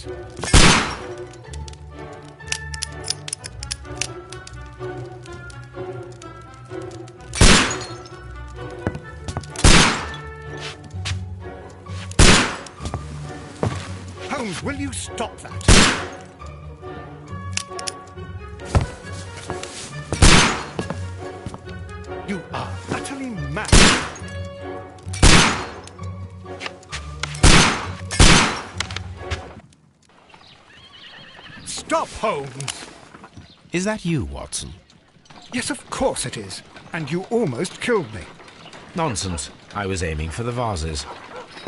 Holmes. Holmes, will you stop that? You are utterly mad. Stop, Holmes! Is that you, Watson? Yes, of course it is. And you almost killed me. Nonsense. I was aiming for the vases.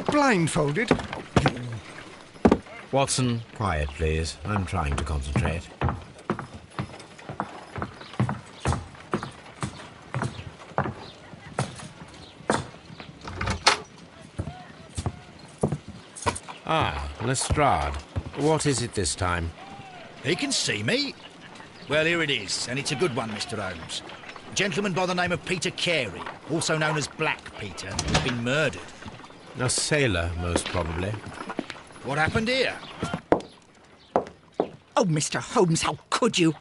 Blindfolded? Watson, quiet, please. I'm trying to concentrate. Ah, Lestrade. What is it this time? He can see me. Well, here it is, and it's a good one, Mr. Holmes. A gentleman by the name of Peter Carey, also known as Black Peter, has been murdered. A sailor, most probably. What happened here? Oh, Mr. Holmes, how could you?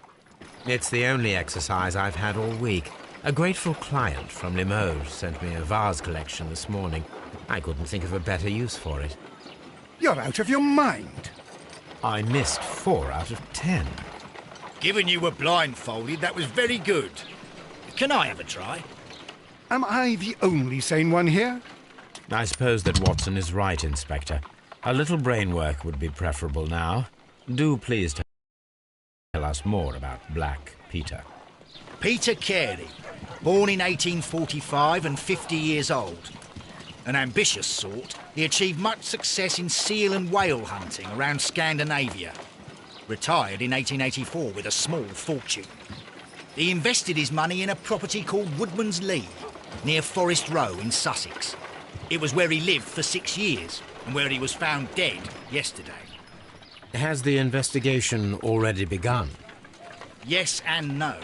It's the only exercise I've had all week. A grateful client from Limoges sent me a vase collection this morning. I couldn't think of a better use for it. You're out of your mind. I missed 4 out of 10. Given you were blindfolded, that was very good. Can I have a try? Am I the only sane one here? I suppose that Watson is right, Inspector. A little brain work would be preferable now. Do please tell us more about Black Peter. Peter Carey, born in 1845 and 50 years old. An ambitious sort, he achieved much success in seal and whale hunting around Scandinavia. Retired in 1884 with a small fortune. He invested his money in a property called Woodman's Lee, near Forest Row in Sussex. It was where he lived for 6 years, and where he was found dead yesterday. Has the investigation already begun? Yes and no.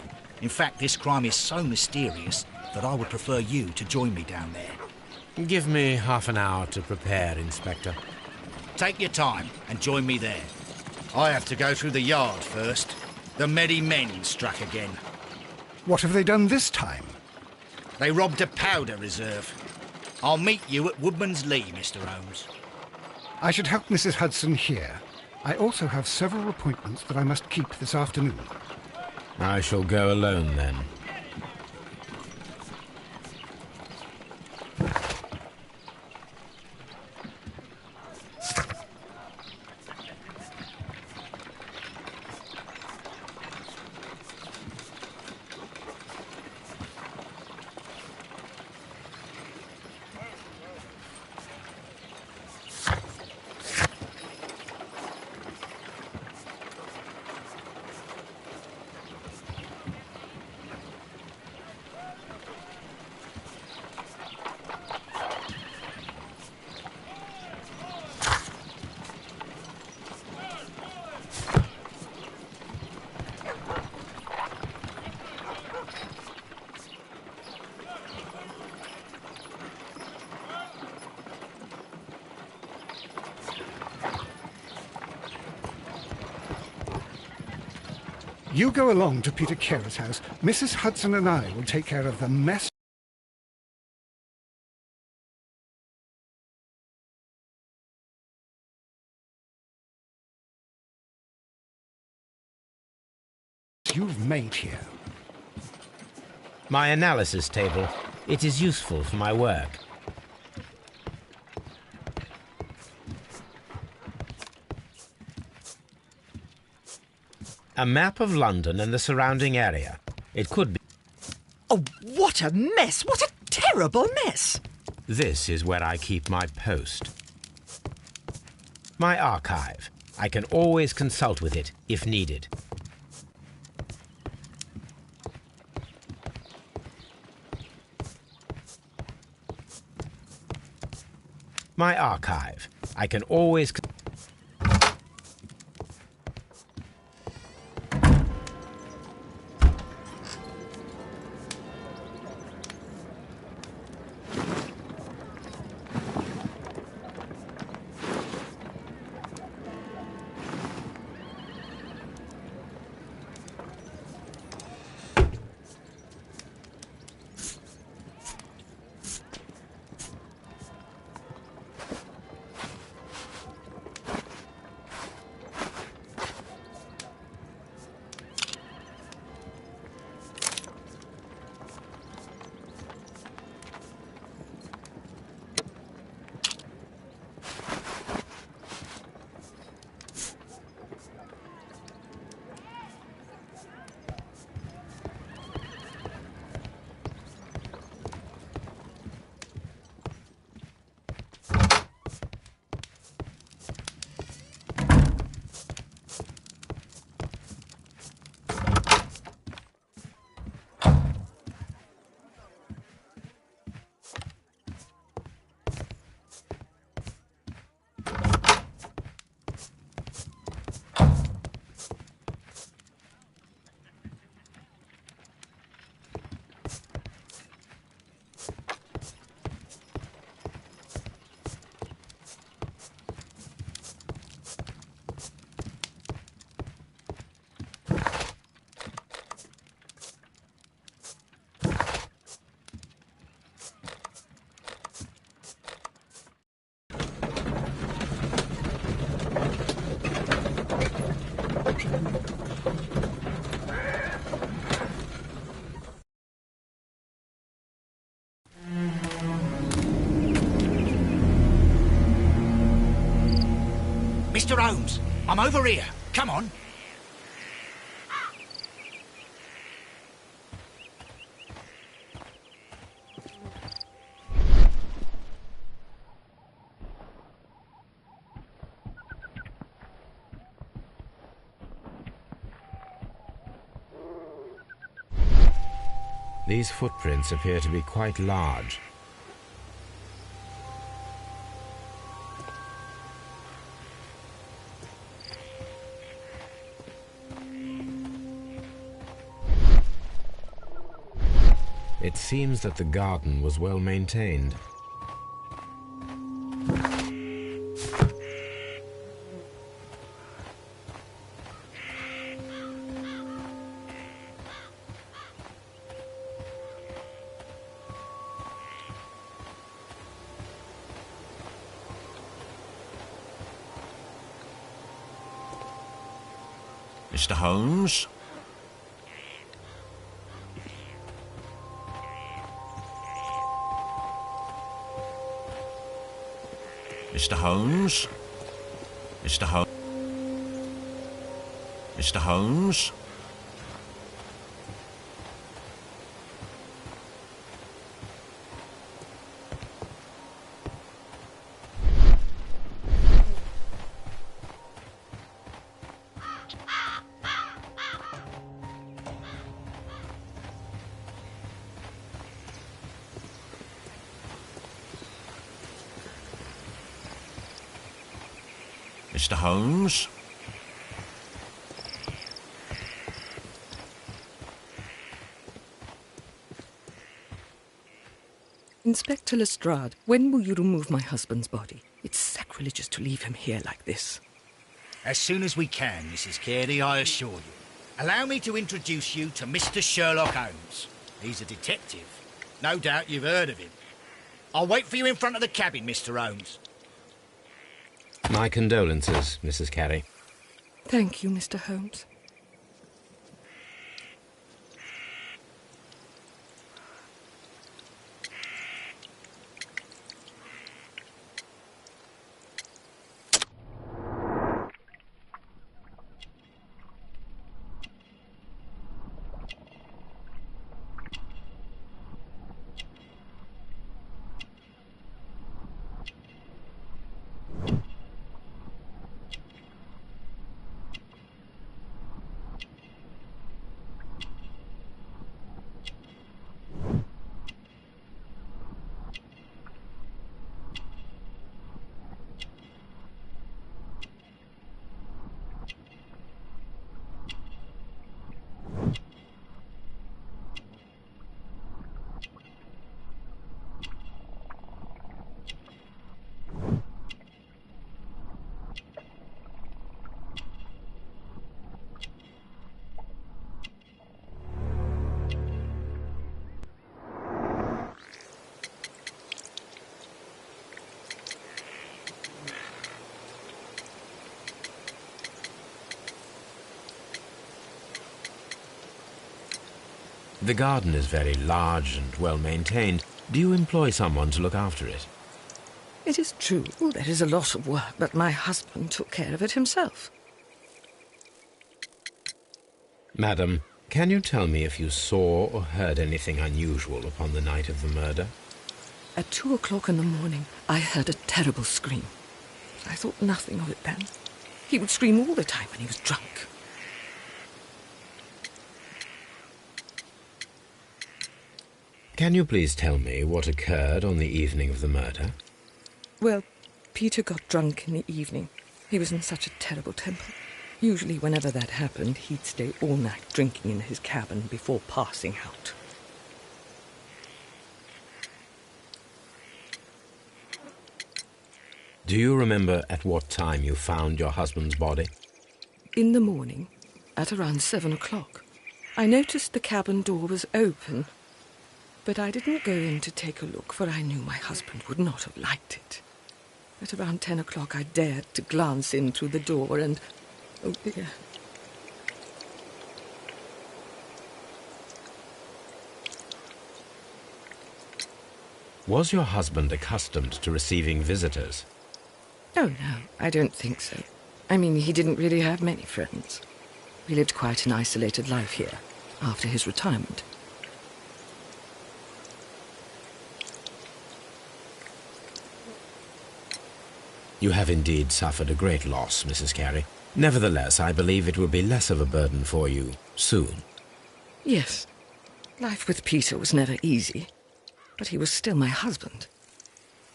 In fact, this crime is so mysterious that I would prefer you to join me down there. Give me half an hour to prepare, Inspector. Take your time and join me there. I have to go through the yard first. The merry men struck again. What have they done this time? They robbed a powder reserve. I'll meet you at Woodman's Lee, Mr. Holmes. I should help Mrs. Hudson here. I also have several appointments that I must keep this afternoon. I shall go alone, then. You go along to Peter Carey's house. Mrs. Hudson and I will take care of the mess you've made here. My analysis table. It is useful for my work. A map of London and the surrounding area. It could be... Oh, what a mess! What a terrible mess! This is where I keep my post. My archive. I can always consult with it if needed. My archive. I can always... Mr. Holmes, I'm over here. Come on. These footprints appear to be quite large. It seems that the garden was well maintained. Mr. Holmes? Mr. Holmes? Mr. Holmes? Mr. Holmes? Mr. Holmes? Inspector Lestrade, when will you remove my husband's body? It's sacrilegious to leave him here like this. As soon as we can, Mrs. Carey, I assure you. Allow me to introduce you to Mr. Sherlock Holmes. He's a detective. No doubt you've heard of him. I'll wait for you in front of the cabin, Mr. Holmes. My condolences, Mrs. Carey. Thank you, Mr. Holmes. The garden is very large and well maintained. Do you employ someone to look after it? It is true, there is a lot of work, but my husband took care of it himself. Madam, can you tell me if you saw or heard anything unusual upon the night of the murder? At 2 o'clock in the morning, I heard a terrible scream. I thought nothing of it then. He would scream all the time when he was drunk. Can you please tell me what occurred on the evening of the murder? Well, Peter got drunk in the evening. He was in such a terrible temper. Usually whenever that happened, he'd stay all night drinking in his cabin before passing out. Do you remember at what time you found your husband's body? In the morning, at around 7 o'clock. I noticed the cabin door was open, but I didn't go in to take a look, for I knew my husband would not have liked it. At around 10 o'clock, I dared to glance in through the door and... oh dear. Was your husband accustomed to receiving visitors? Oh, no, I don't think so. I mean, he didn't really have many friends. He lived quite an isolated life here, after his retirement. You have indeed suffered a great loss, Mrs. Carey. Nevertheless, I believe it will be less of a burden for you soon. Yes. Life with Peter was never easy, but he was still my husband.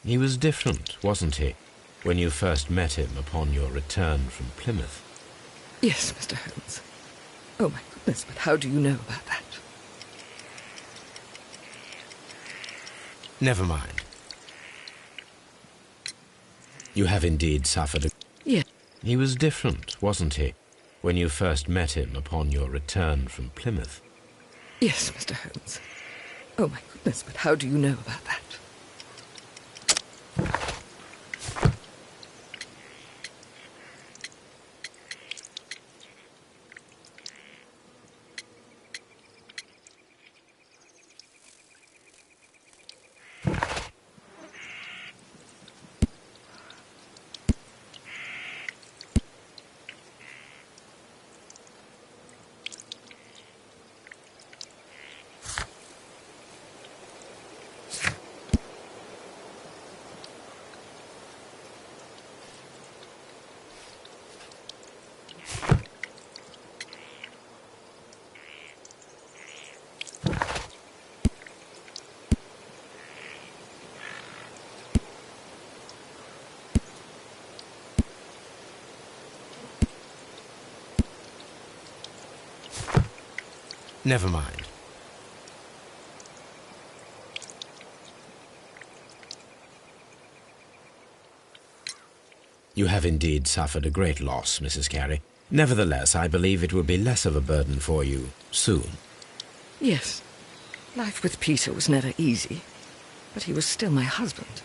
He was different, wasn't he, when you first met him upon your return from Plymouth? Yes, Mr. Holmes. Oh, my goodness, but how do you know about that? Never mind. You have indeed suffered a... Yes. He was different, wasn't he, when you first met him upon your return from Plymouth? Yes, Mr. Holmes. Oh, my goodness, but how do you know about that? Never mind. You have indeed suffered a great loss, Mrs. Carey. Nevertheless, I believe it will be less of a burden for you soon. Yes. Life with Peter was never easy, but he was still my husband.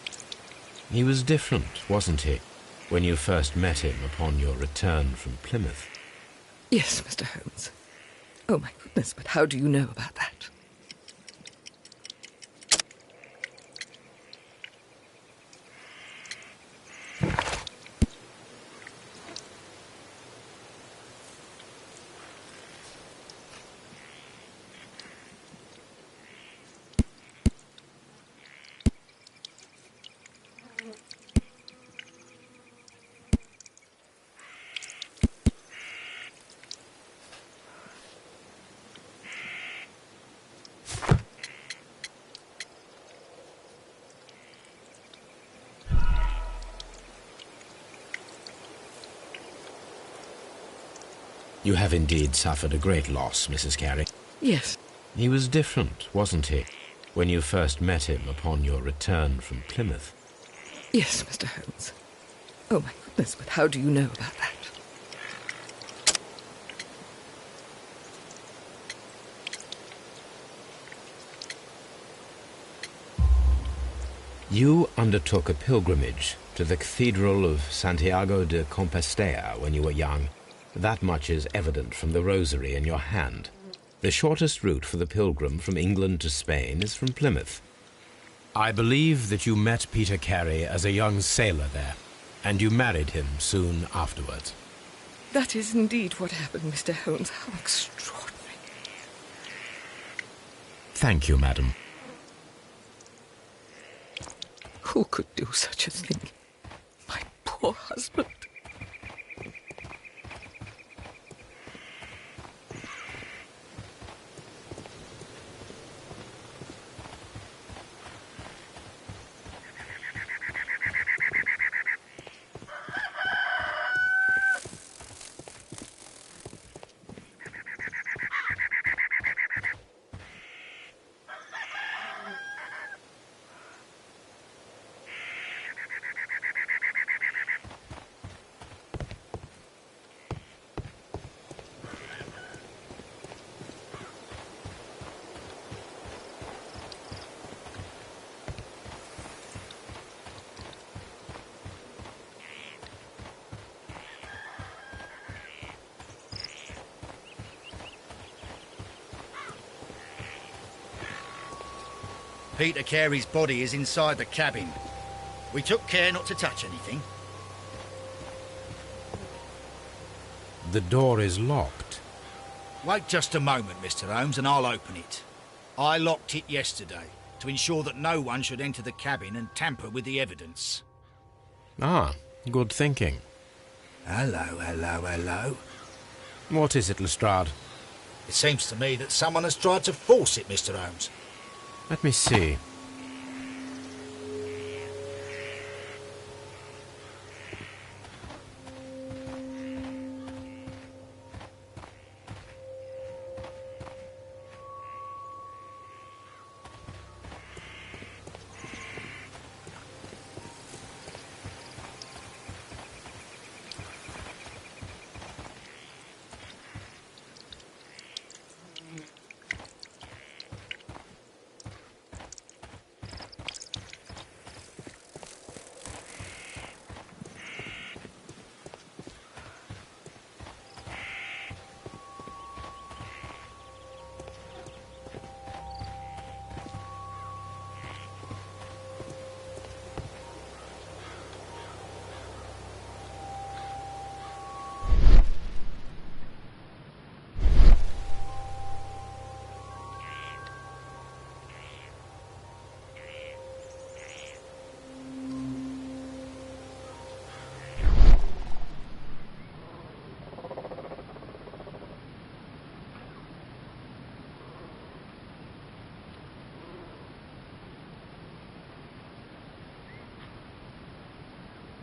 He was different, wasn't he, when you first met him upon your return from Plymouth? Yes, Mr. Holmes. Oh, my goodness, but how do you know about that? You have indeed suffered a great loss, Mrs. Carey. Yes. He was different, wasn't he, when you first met him upon your return from Plymouth? Yes, Mr. Holmes. Oh, my goodness, but how do you know about that? You undertook a pilgrimage to the Cathedral of Santiago de Compostela when you were young. That much is evident from the rosary in your hand. The shortest route for the pilgrim from England to Spain is from Plymouth. I believe that you met Peter Carey as a young sailor there, and you married him soon afterwards. That is indeed what happened, Mr. Holmes. How extraordinary. Thank you, madam. Who could do such a thing? My poor husband. Peter Carey's body is inside the cabin. We took care not to touch anything. The door is locked. Wait just a moment, Mr. Holmes, and I'll open it. I locked it yesterday to ensure that no one should enter the cabin and tamper with the evidence. Ah, good thinking. Hello, hello, hello. What is it, Lestrade? It seems to me that someone has tried to force it, Mr. Holmes. Let me see.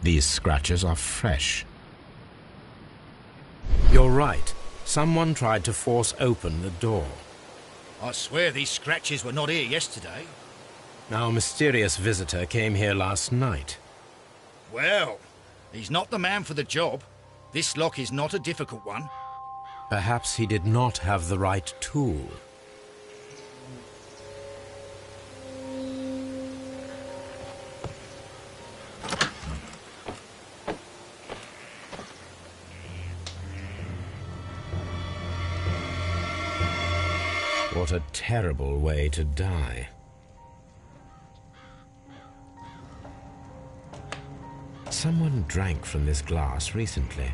These scratches are fresh. You're right. Someone tried to force open the door. I swear these scratches were not here yesterday. Our mysterious visitor came here last night. Well, he's not the man for the job. This lock is not a difficult one. Perhaps he did not have the right tool. What a terrible way to die. Someone drank from this glass recently.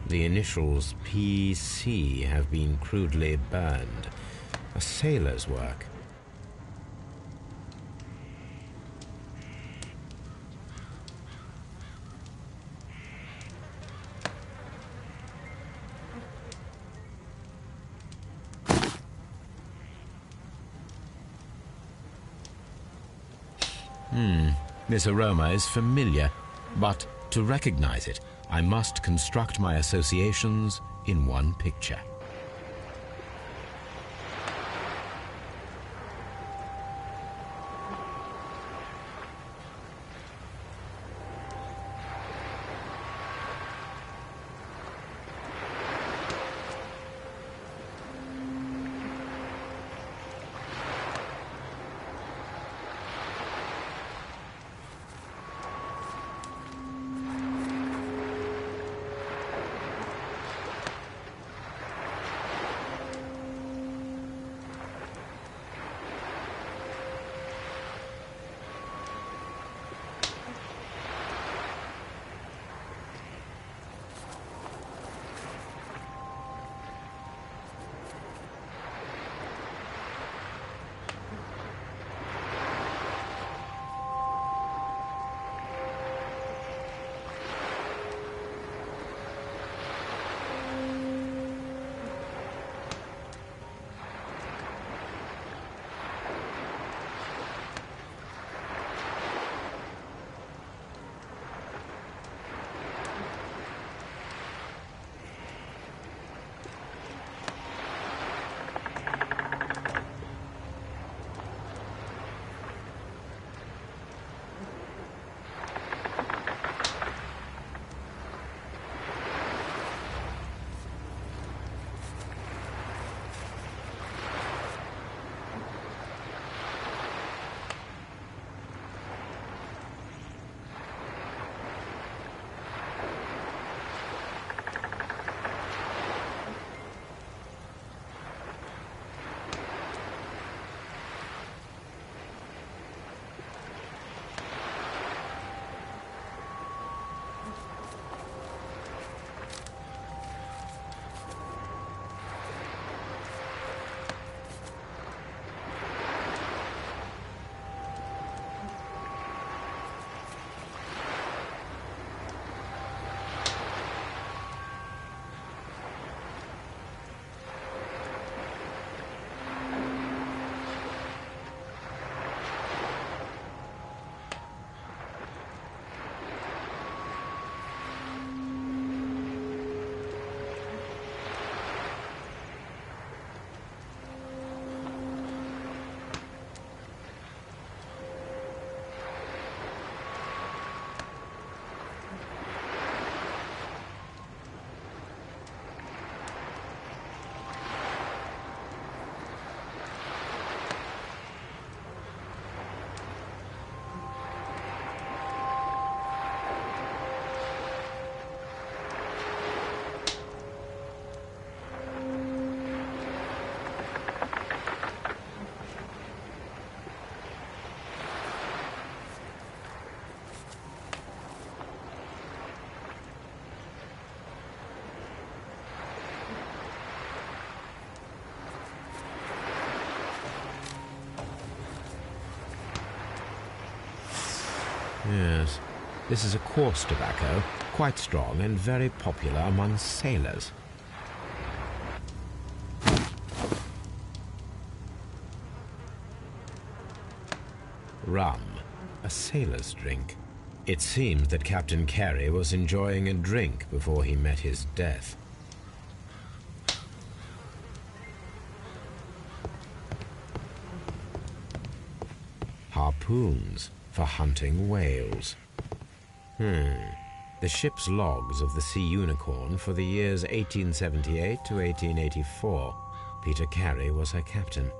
The initials PC have been crudely burned. A sailor's work. This aroma is familiar, but to recognize it, I must construct my associations in one picture. Yes, this is a coarse tobacco, quite strong and very popular among sailors. Rum, a sailor's drink. It seems that Captain Carey was enjoying a drink before he met his death. Harpoons for hunting whales. The ship's logs of the Sea Unicorn for the years 1878 to 1884. Peter Carey was her captain.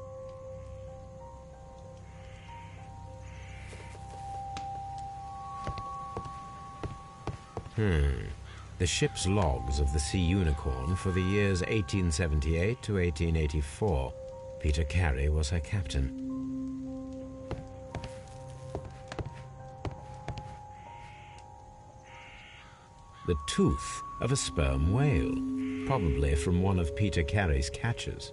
The ship's logs of the Sea Unicorn for the years 1878 to 1884. Peter Carey was her captain. The tooth of a sperm whale, probably from one of Peter Carey's catches.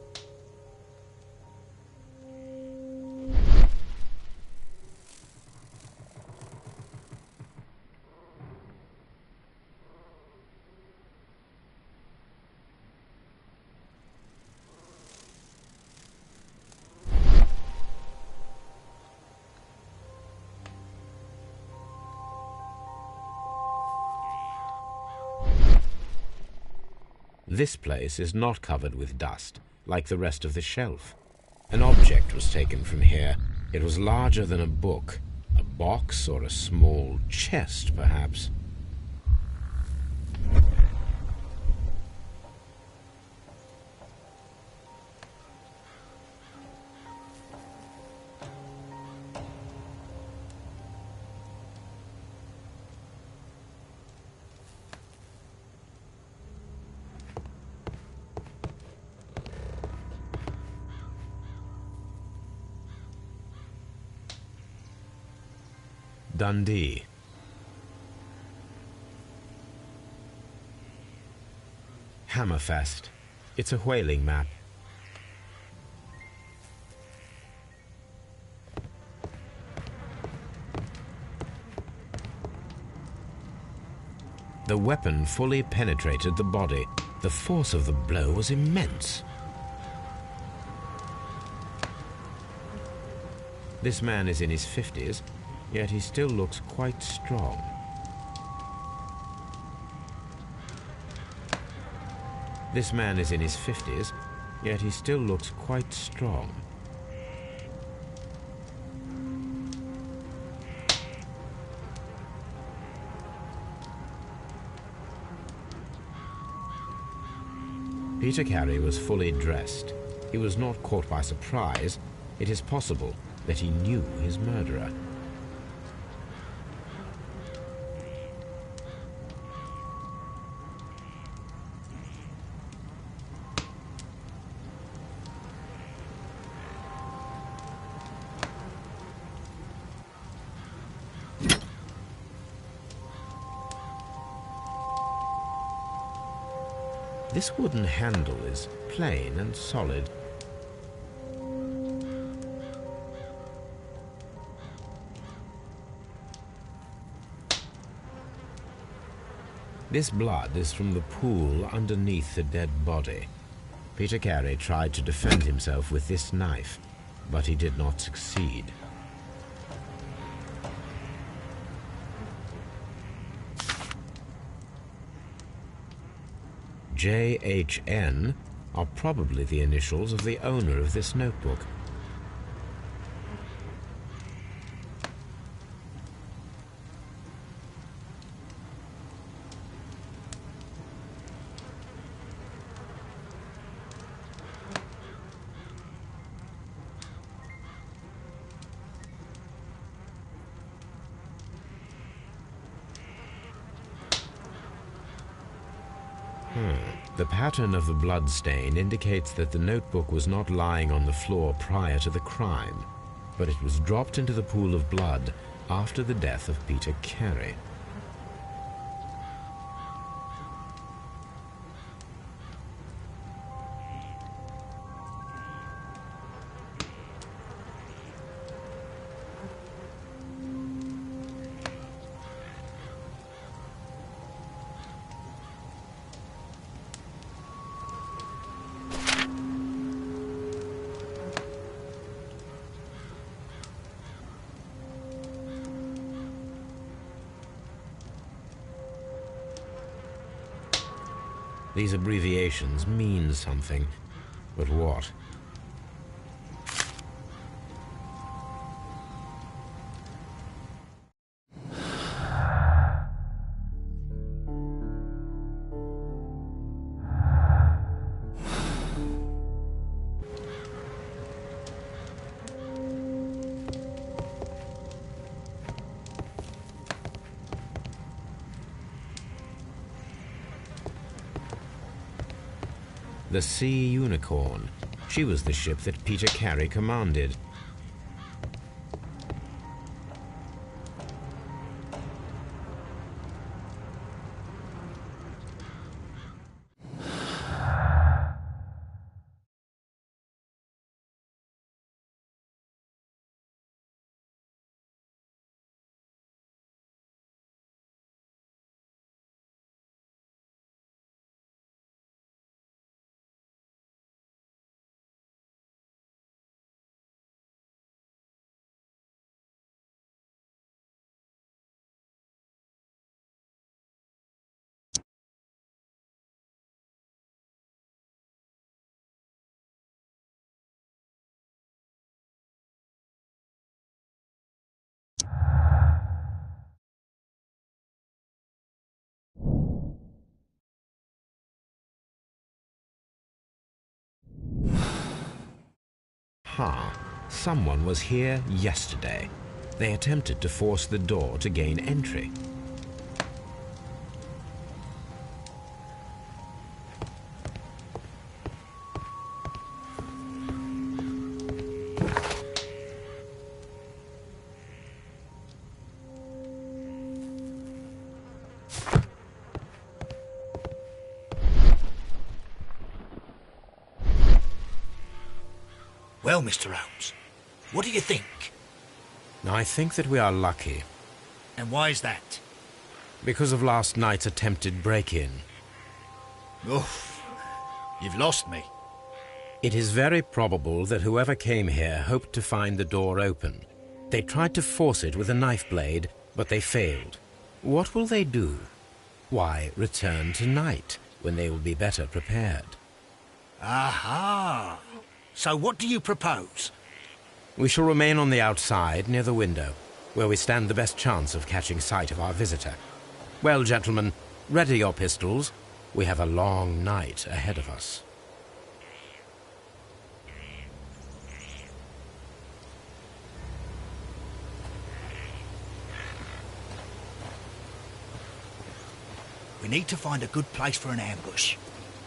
This place is not covered with dust, like the rest of the shelf. An object was taken from here. It was larger than a book, a box or a small chest, perhaps. Dundee. Hammerfest. It's a whaling map. The weapon fully penetrated the body. The force of the blow was immense. This man is in his 50s, yet he still looks quite strong. This man is in his 50s, yet he still looks quite strong. Peter Carey was fully dressed. He was not caught by surprise. It is possible that he knew his murderer. This wooden handle is plain and solid. This blood is from the pool underneath the dead body. Peter Carey tried to defend himself with this knife, but he did not succeed. JHN are probably the initials of the owner of this notebook. The pattern of the blood stain indicates that the notebook was not lying on the floor prior to the crime, but it was dropped into the pool of blood after the death of Peter Carey. These abbreviations mean something, but what? The Sea Unicorn. She was the ship that Peter Carey commanded. Someone was here yesterday. They attempted to force the door to gain entry. Well, Mr. Holmes, what do you think? I think that we are lucky. And why is that? Because of last night's attempted break-in. Oof, you've lost me. It is very probable that whoever came here hoped to find the door open. They tried to force it with a knife blade, but they failed. What will they do? Why, return tonight, when they will be better prepared. Aha! So what do you propose? We shall remain on the outside, near the window, where we stand the best chance of catching sight of our visitor. Well, gentlemen, ready your pistols. We have a long night ahead of us. We need to find a good place for an ambush.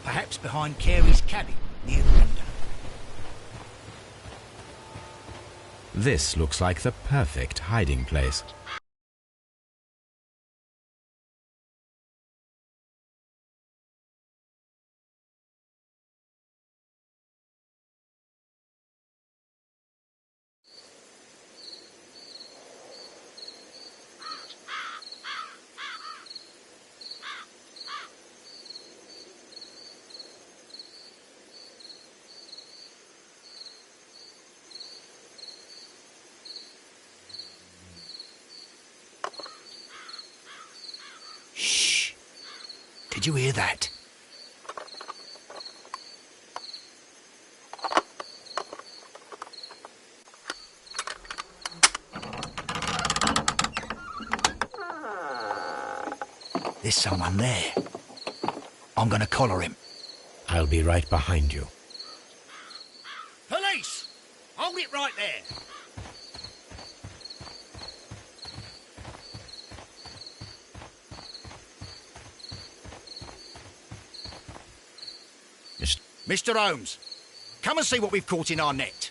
Perhaps behind Carey's cabin, near the window. This looks like the perfect hiding place. Shh! Did you hear that? There's someone there. I'm gonna collar him. I'll be right behind you. Police! Hold it right there! Mr. Holmes, come and see what we've caught in our net.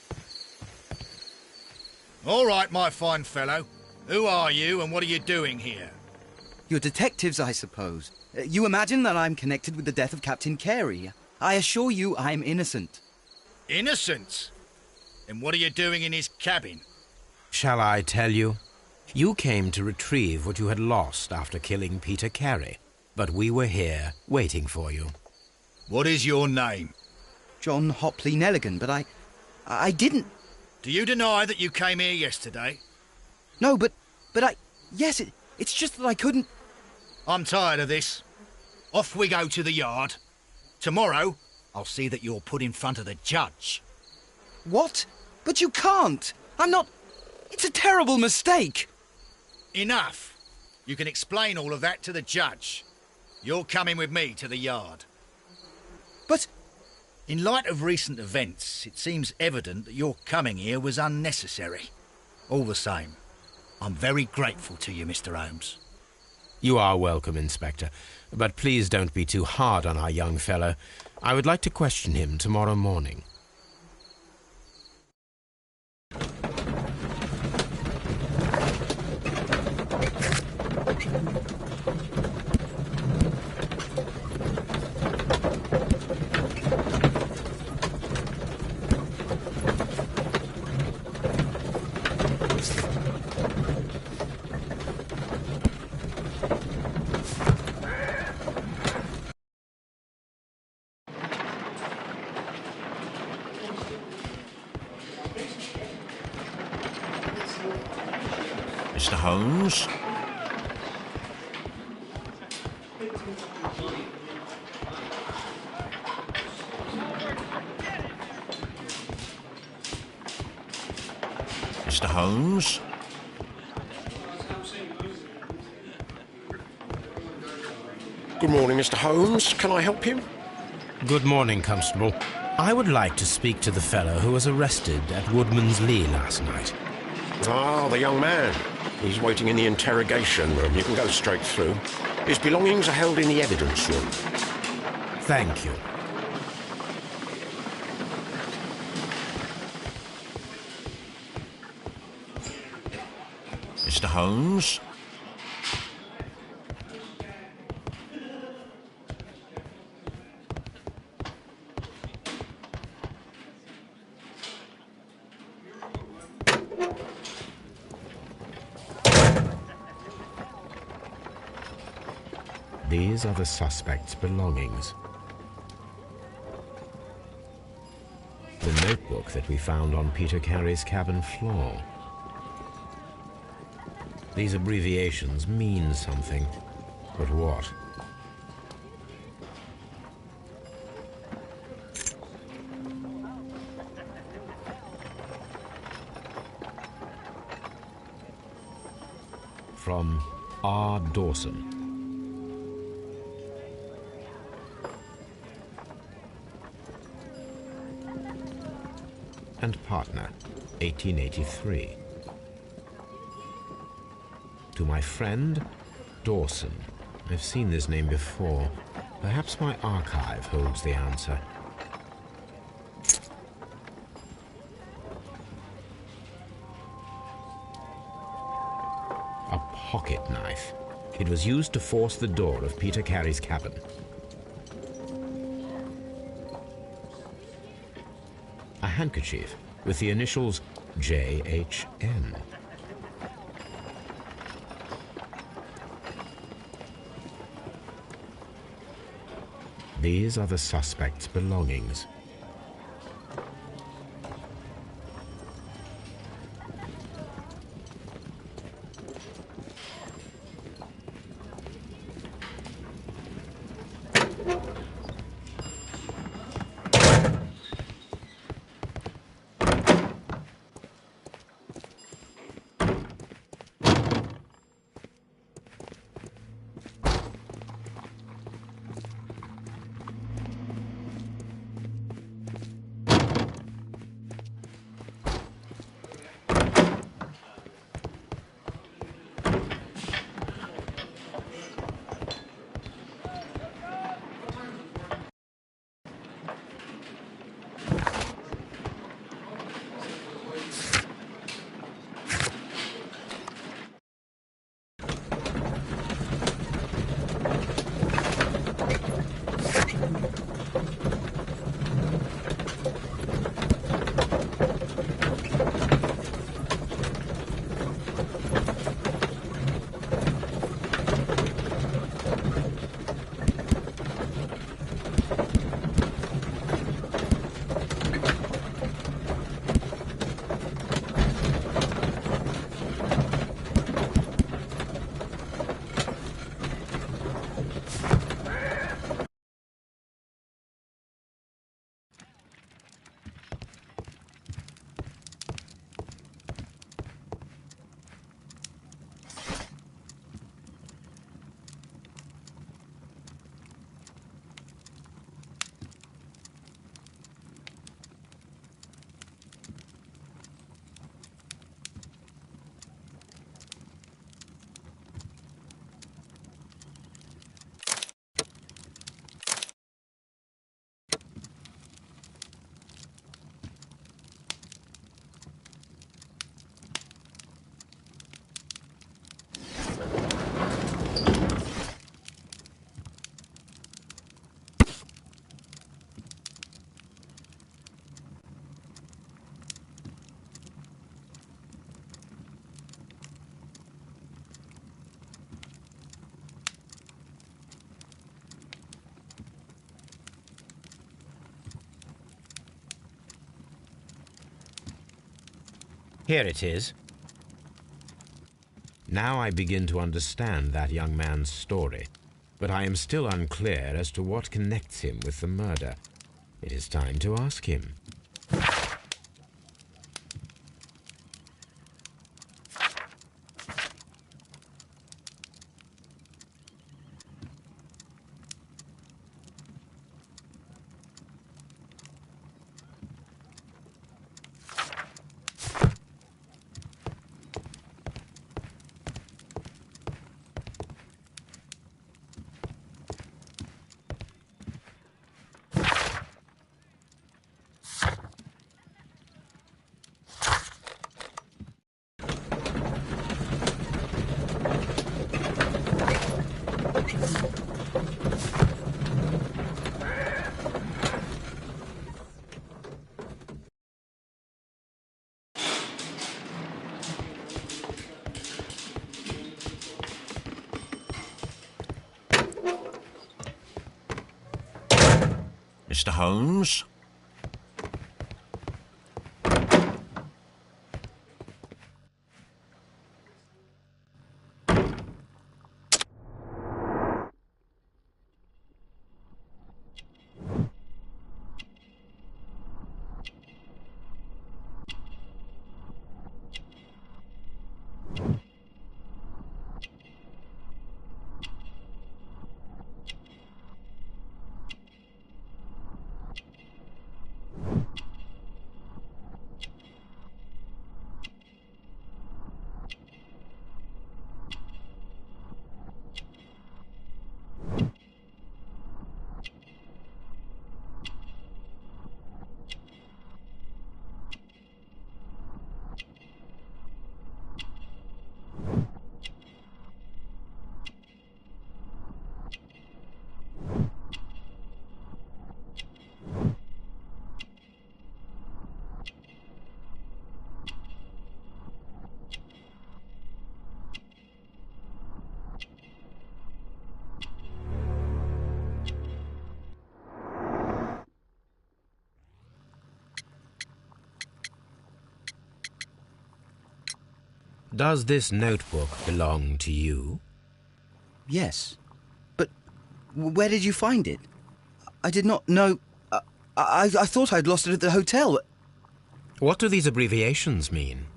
All right, my fine fellow. Who are you and what are you doing here? You're detectives, I suppose. You imagine that I'm connected with the death of Captain Carey. I assure you I'm innocent. Innocent? And what are you doing in his cabin? Shall I tell you? You came to retrieve what you had lost after killing Peter Carey, but we were here waiting for you. What is your name? John Hopley Nelligan, but I didn't... Do you deny that you came here yesterday? No, but yes, it's just that I couldn't... I'm tired of this. Off we go to the yard. Tomorrow, I'll see that you're put in front of the judge. What? But you can't! I'm not... It's a terrible mistake! Enough! You can explain all of that to the judge. You're coming with me to the yard. But... In light of recent events, it seems evident that your coming here was unnecessary. All the same, I'm very grateful to you, Mr. Holmes. You are welcome, Inspector. But please don't be too hard on our young fellow. I would like to question him tomorrow morning. Mr. Holmes? Mr. Holmes? Good morning, Mr. Holmes. Can I help you? Good morning, Constable. I would like to speak to the fellow who was arrested at Woodman's Lee last night. Ah, the young man. He's waiting in the interrogation room. You can go straight through. His belongings are held in the evidence room. Thank you. Mr. Holmes? These are the suspect's belongings. The notebook that we found on Peter Carey's cabin floor. These abbreviations mean something, but what? From R. Dawson. And partner, 1883. To my friend, Dawson. I've seen this name before. Perhaps my archive holds the answer. A pocket knife. It was used to force the door of Peter Carey's cabin. A handkerchief with the initials J.H.N. These are the suspect's belongings. Here it is. Now I begin to understand that young man's story, but I am still unclear as to what connects him with the murder. It is time to ask him. Mr. Holmes? Does this notebook belong to you? Yes. But where did you find it? I did not know... I thought I'd lost it at the hotel. What do these abbreviations mean?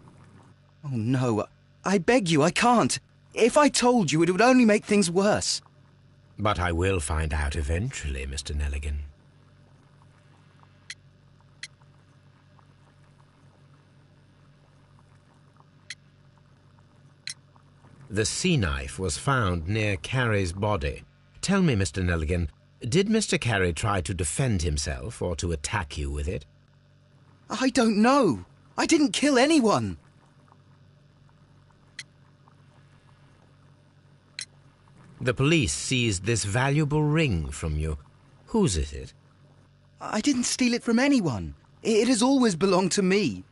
Oh, no. I beg you, I can't. If I told you, it would only make things worse. But I will find out eventually, Mr. Nelligan. The sea knife was found near Carey's body. Tell me, Mr. Nelligan, did Mr. Carey try to defend himself or to attack you with it? I don't know. I didn't kill anyone. The police seized this valuable ring from you. Whose is it? I didn't steal it from anyone. It has always belonged to me.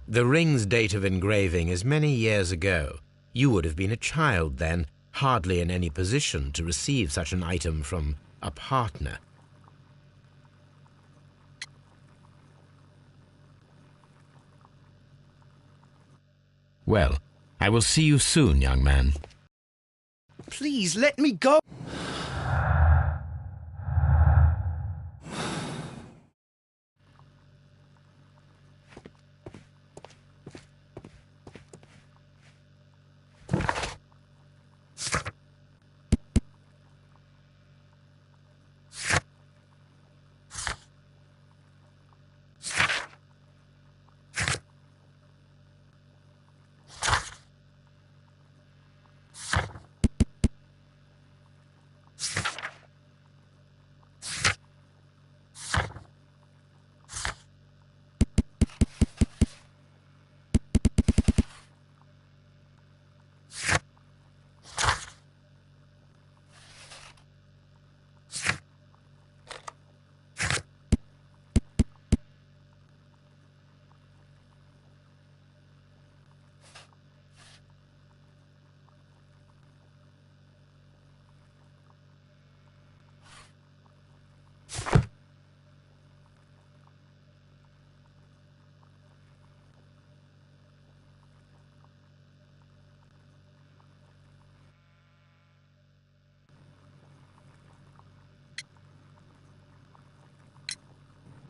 The ring's date of engraving is many years ago. You would have been a child then, hardly in any position to receive such an item from a partner. Well, I will see you soon, young man. Please, let me go.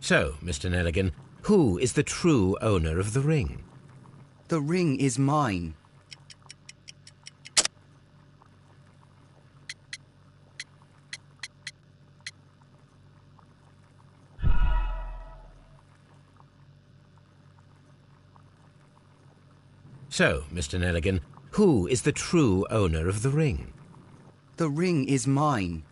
So, Mr. Nelligan, who is the true owner of the ring? The ring is mine. So, Mr. Nelligan, who is the true owner of the ring? The ring is mine.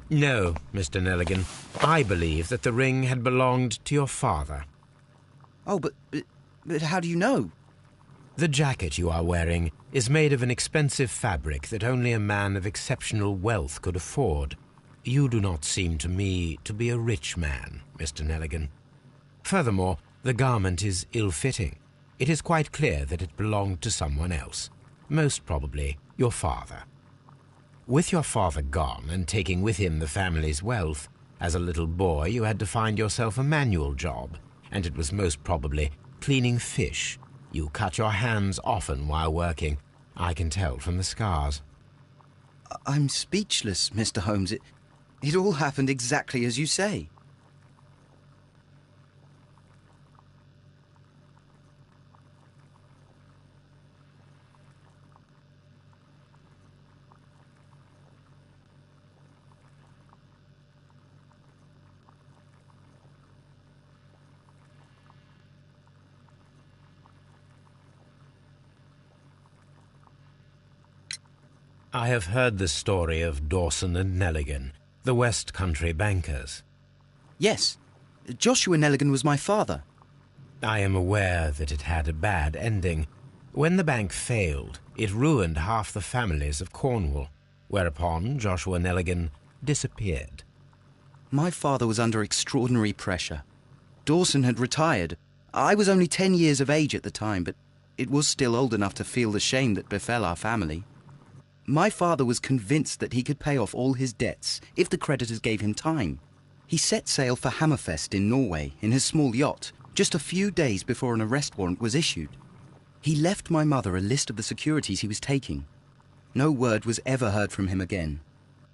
No, Mr. Nelligan. I believe that the ring had belonged to your father. Oh, but how do you know? The jacket you are wearing is made of an expensive fabric that only a man of exceptional wealth could afford. You do not seem to me to be a rich man, Mr. Nelligan. Furthermore, the garment is ill-fitting. It is quite clear that it belonged to someone else, most probably your father. With your father gone and taking with him the family's wealth, as a little boy you had to find yourself a manual job, and it was most probably cleaning fish. You cut your hands often while working. I can tell from the scars. I'm speechless, Mr. Holmes. It all happened exactly as you say. I have heard the story of Dawson and Nelligan, the West Country bankers. Yes, Joshua Nelligan was my father. I am aware that it had a bad ending. When the bank failed, it ruined half the families of Cornwall, whereupon Joshua Nelligan disappeared. My father was under extraordinary pressure. Dawson had retired. I was only 10 years of age at the time, but it was still old enough to feel the shame that befell our family. My father was convinced that he could pay off all his debts if the creditors gave him time. He set sail for Hammerfest in Norway in his small yacht, just a few days before an arrest warrant was issued. He left my mother a list of the securities he was taking. No word was ever heard from him again.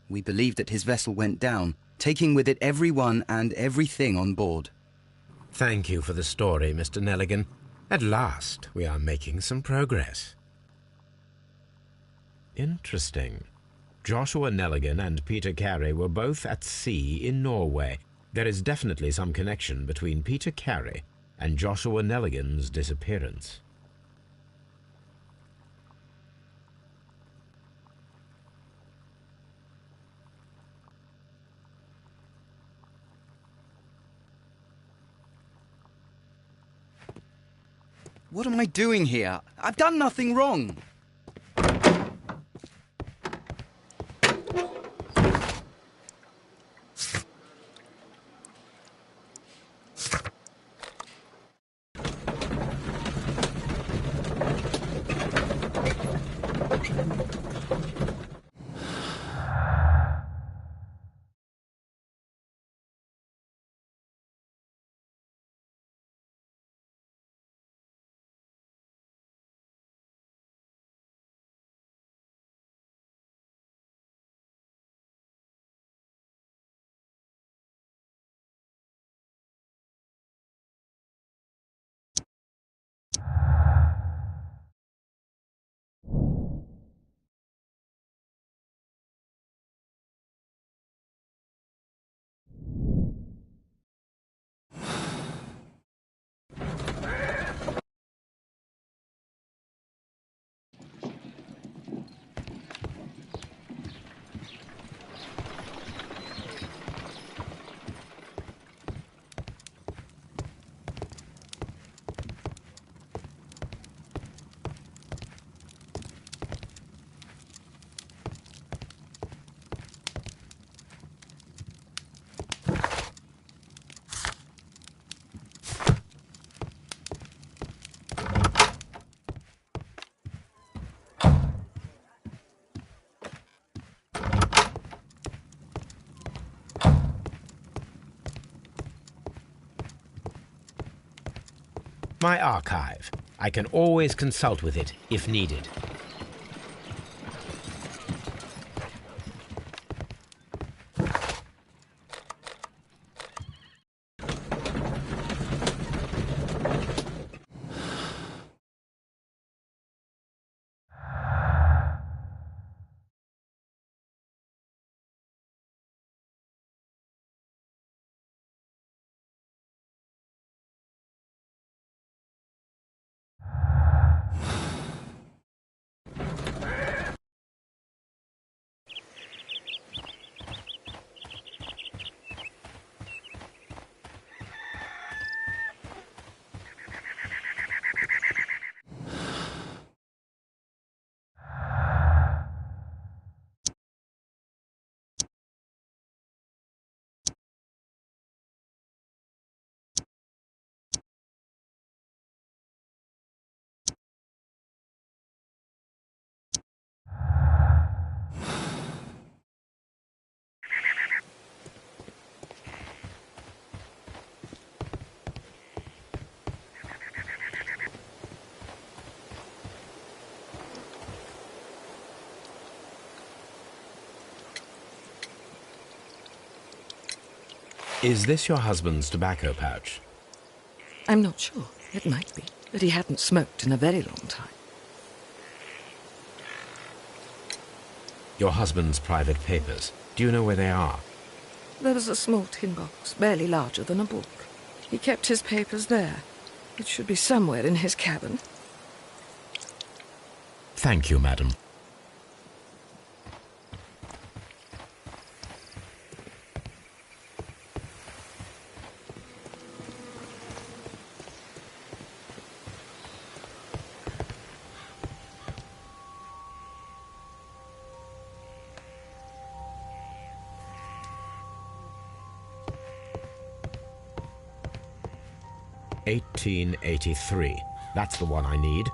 We believe that his vessel went down, taking with it everyone and everything on board. Thank you for the story, Mr. Nelligan. At last, we are making some progress. Interesting. Joshua Nelligan and Peter Carey were both at sea in Norway. There is definitely some connection between Peter Carey and Joshua Nelligan's disappearance. What am I doing here? I've done nothing wrong. My archive. I can always consult with it if needed. Is this your husband's tobacco pouch? I'm not sure. It might be, but he hadn't smoked in a very long time. Your husband's private papers. Do you know where they are? There was a small tin box, barely larger than a book. He kept his papers there. It should be somewhere in his cabin. Thank you, madam. (1883). That's the one I need.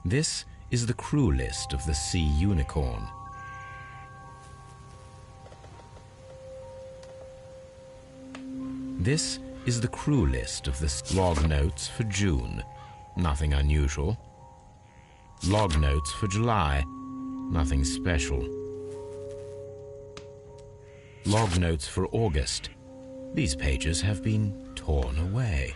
This is the crew list of the Sea Unicorn. This is the crew list of the log notes for June. Nothing unusual. Log notes for July. Nothing special. Log notes for August. These pages have been torn away.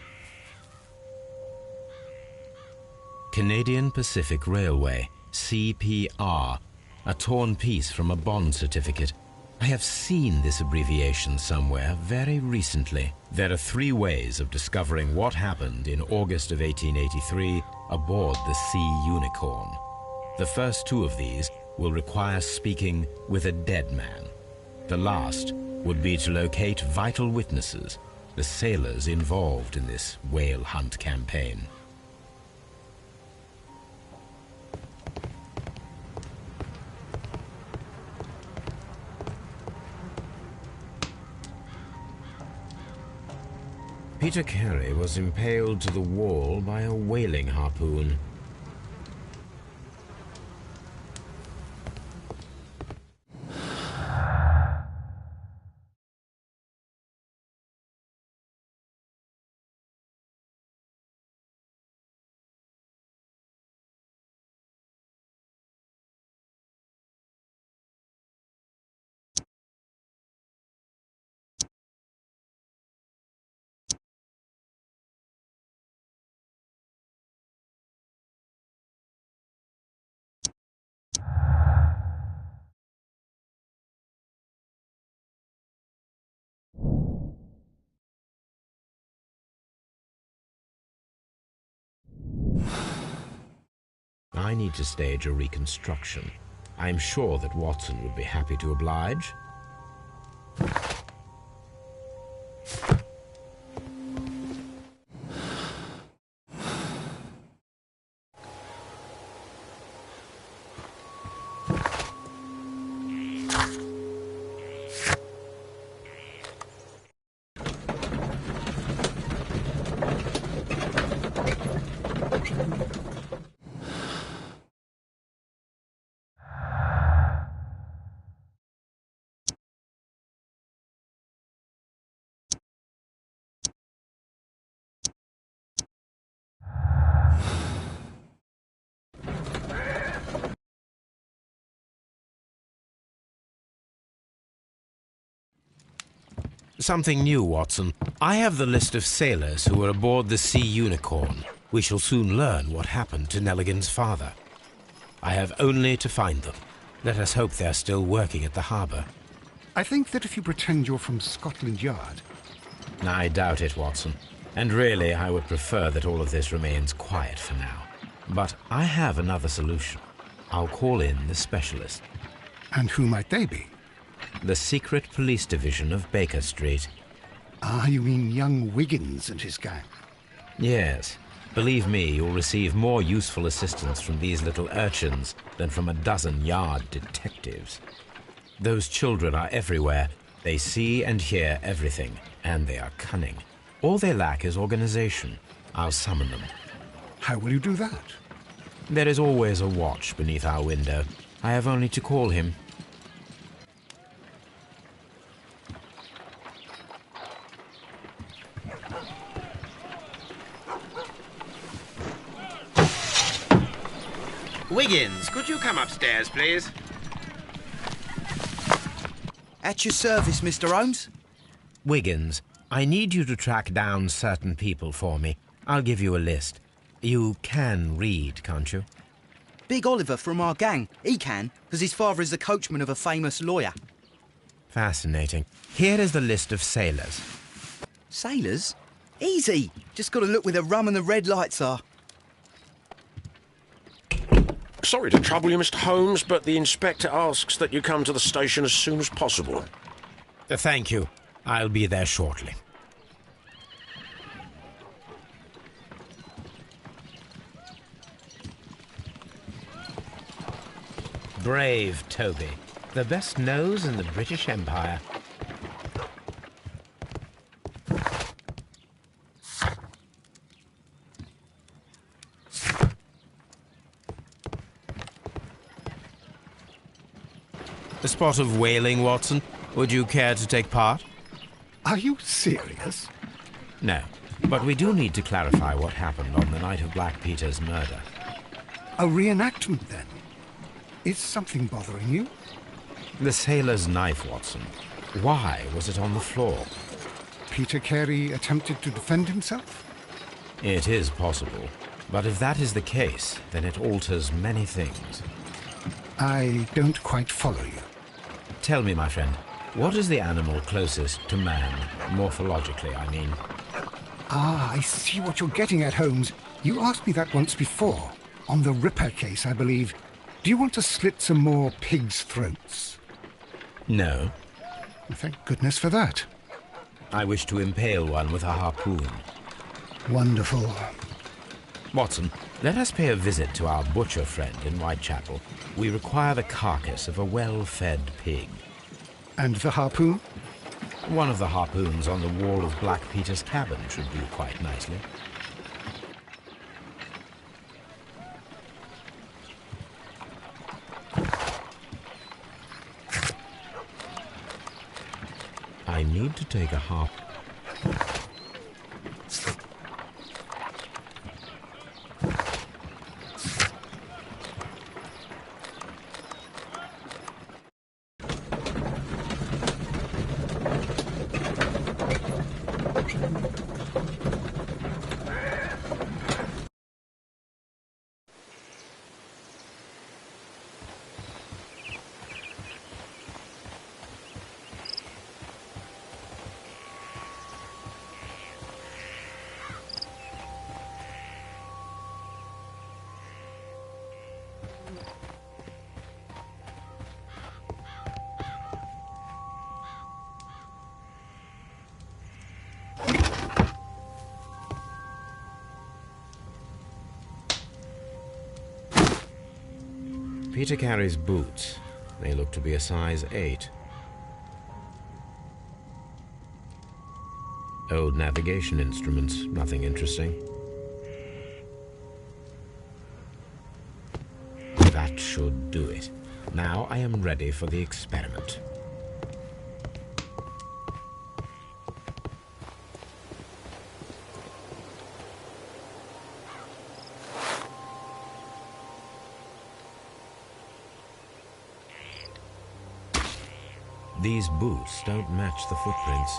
Canadian Pacific Railway, CPR, a torn piece from a bond certificate. I have seen this abbreviation somewhere very recently. There are 3 ways of discovering what happened in August of 1883 aboard the Sea Unicorn. The first 2 of these will require speaking with a dead man. The last would be to locate vital witnesses, the sailors involved in this whale hunt campaign. Peter Carey was impaled to the wall by a whaling harpoon. I need to stage a reconstruction. I'm sure that Watson would be happy to oblige. Something new, Watson. I have the list of sailors who were aboard the Sea Unicorn. We shall soon learn what happened to Nelligan's father. I have only to find them. Let us hope they're still working at the harbour. I think that if you pretend you're from Scotland Yard... I doubt it, Watson. And really, I would prefer that all of this remains quiet for now. But I have another solution. I'll call in the specialist. And who might they be? The secret police division of Baker Street. Ah, you mean young Wiggins and his gang? Yes. Believe me, you'll receive more useful assistance from these little urchins than from a dozen yard detectives. Those children are everywhere. They see and hear everything, and they are cunning. All they lack is organization. I'll summon them. How will you do that? There is always a watch beneath our window. I have only to call him. Wiggins, could you come upstairs, please? At your service, Mr. Holmes. Wiggins, I need you to track down certain people for me. I'll give you a list. You can read, can't you? Big Oliver from our gang. He can, because his father is the coachman of a famous lawyer. Fascinating. Here is the list of sailors. Sailors? Easy. Just got to look where the rum and the red lights are. Sorry to trouble you, Mr. Holmes, but the inspector asks that you come to the station as soon as possible. Thank you. I'll be there shortly. Brave Toby. The best nose in the British Empire. A spot of whaling, Watson. Would you care to take part? Are you serious? No, but we do need to clarify what happened on the night of Black Peter's murder. A reenactment, then? Is something bothering you? The sailor's knife, Watson. Why was it on the floor? Peter Carey attempted to defend himself? It is possible. But if that is the case, then it alters many things. I don't quite follow you. Tell me, my friend, what is the animal closest to man, morphologically, I mean? Ah, I see what you're getting at, Holmes. You asked me that once before. On the Ripper case, I believe. Do you want to slit some more pigs' throats? No. Thank goodness for that. I wish to impale one with a harpoon. Wonderful. Watson, let us pay a visit to our butcher friend in Whitechapel. We require the carcass of a well-fed pig. And the harpoon? One of the harpoons on the wall of Black Peter's cabin should do quite nicely. I need to take a harp. Peter Carey's boots. They look to be a size 8. Old navigation instruments, nothing interesting. That should do it. Now I am ready for the experiment. These boots don't match the footprints.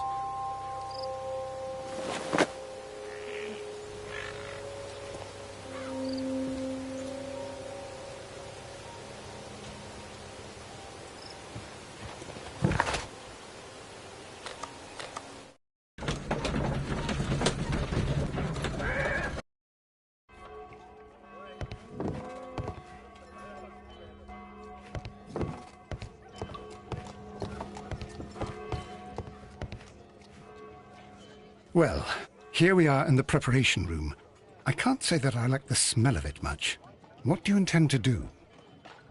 Well, here we are in the preparation room. I can't say that I like the smell of it much. What do you intend to do?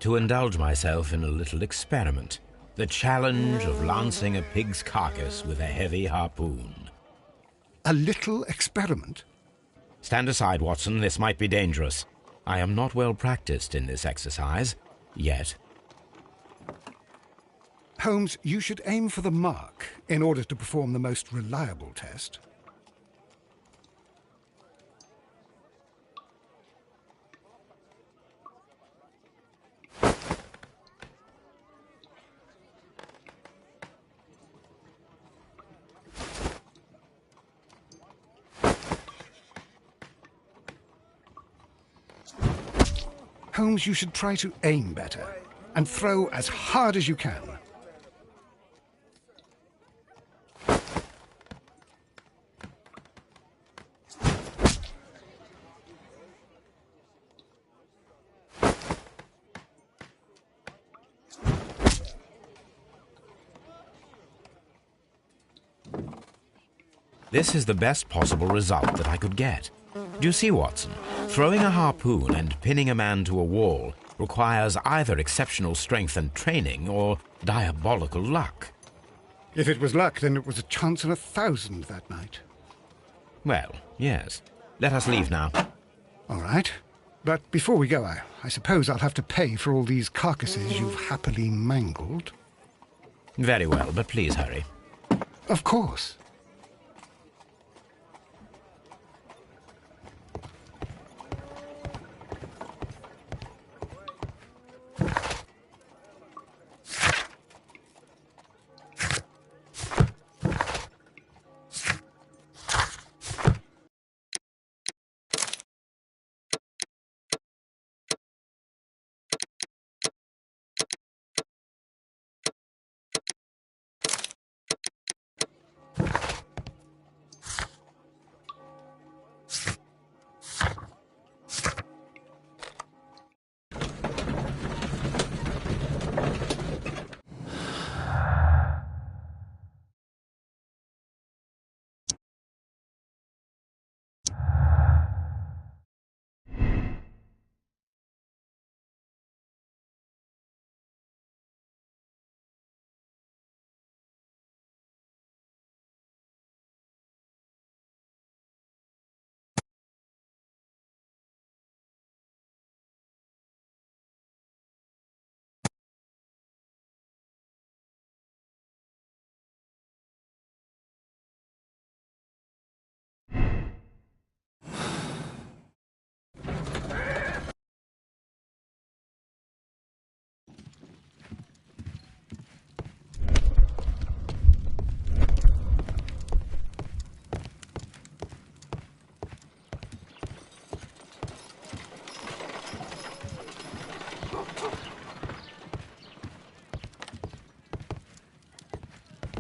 To indulge myself in a little experiment. The challenge of lancing a pig's carcass with a heavy harpoon. A little experiment? Stand aside, Watson. This might be dangerous. I am not well practiced in this exercise. Yet. Holmes, you should aim for the mark in order to perform the most reliable test. Holmes, you should try to aim better and throw as hard as you can. This is the best possible result that I could get. Do you see, Watson? Throwing a harpoon and pinning a man to a wall requires either exceptional strength and training or diabolical luck. If it was luck, then it was a chance in 1,000 that night. Well, yes. Let us leave now. All right. But before we go, I suppose I'll have to pay for all these carcasses you've happily mangled. Very well, but please hurry. Of course.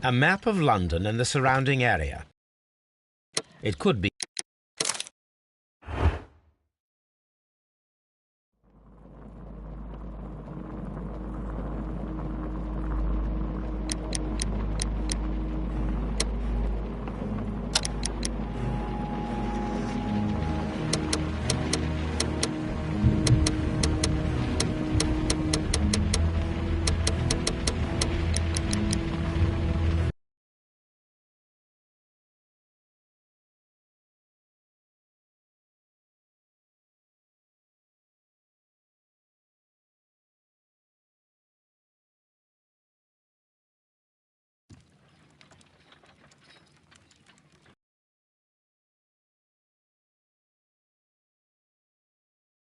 A map of London and the surrounding area. It could be